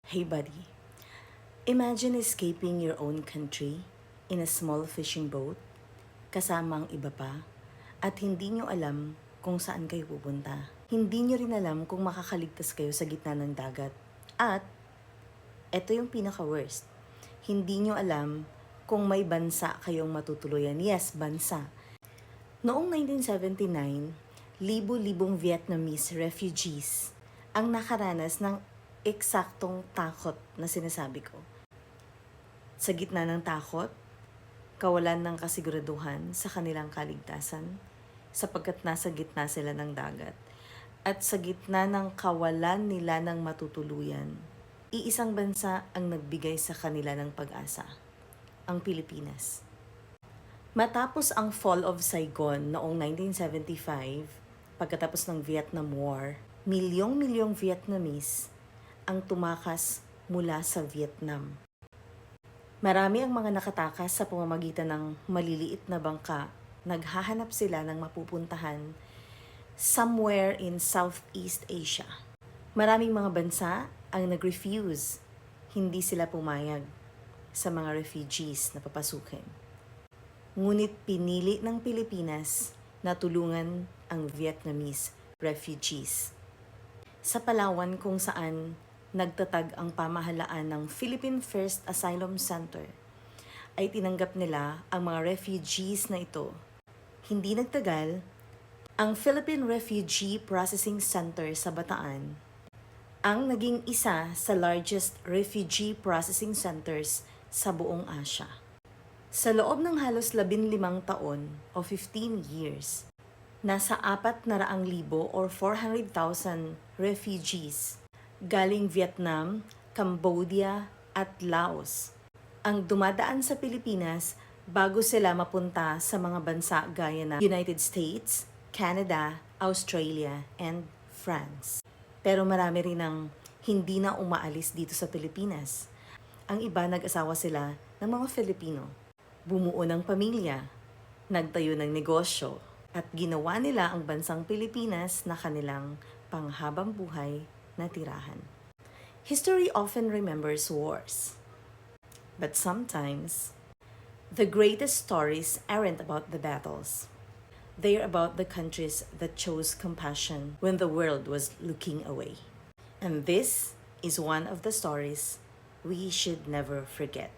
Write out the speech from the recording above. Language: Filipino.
Hey buddy, imagine escaping your own country in a small fishing boat, kasama ang iba pa, at hindi nyo alam kung saan kayo pupunta. Hindi nyo rin alam kung makakaligtas kayo sa gitna ng dagat. At, eto yung pinaka-worst, hindi nyo alam kung may bansa kayong matutuluyan. Yes, bansa. Noong 1979, libo-libong Vietnamese refugees ang nakaranas ng eksaktong takot na sinasabi ko. Sa gitna ng takot, kawalan ng kasiguraduhan sa kanilang kaligtasan, sapagkat nasa gitna sila ng dagat. At sa gitna ng kawalan nila ng matutuluyan, iisang bansa ang nagbigay sa kanila ng pag-asa, ang Pilipinas. Matapos ang fall of Saigon noong 1975, pagkatapos ng Vietnam War, milyong-milyong Vietnamese ang tumakas mula sa Vietnam. Marami ang mga nakatakas sa pamamagitan ng maliliit na bangka. Naghahanap sila ng mapupuntahan somewhere in Southeast Asia. Maraming mga bansa ang nag-refuse. Hindi sila pumayag sa mga refugees na papasukin. Ngunit pinili ng Pilipinas na tulungan ang Vietnamese refugees. Sa Palawan kung saan nagtatag ang pamahalaan ng Philippine First Asylum Center, ay tinanggap nila ang mga refugees na ito. Hindi nagtagal, ang Philippine Refugee Processing Center sa Bataan ang naging isa sa largest refugee processing centers sa buong Asia. Sa loob ng halos 15 taon o 15 years, nasa 400,000 or 400,000 refugees galing Vietnam, Cambodia at Laos ang dumadaan sa Pilipinas bago sila mapunta sa mga bansa gaya ng United States, Canada, Australia, and France. Pero marami rin ang hindi na umaalis dito sa Pilipinas. Ang iba nag-asawa sila ng mga Filipino. Bumuo ng pamilya, nagtayo ng negosyo, at ginawa nila ang bansang Pilipinas na kanilang panghabang buhay na tirahan. History often remembers wars. But sometimes, the greatest stories aren't about the battles. They're about the countries that chose compassion when the world was looking away. And this is one of the stories we should never forget.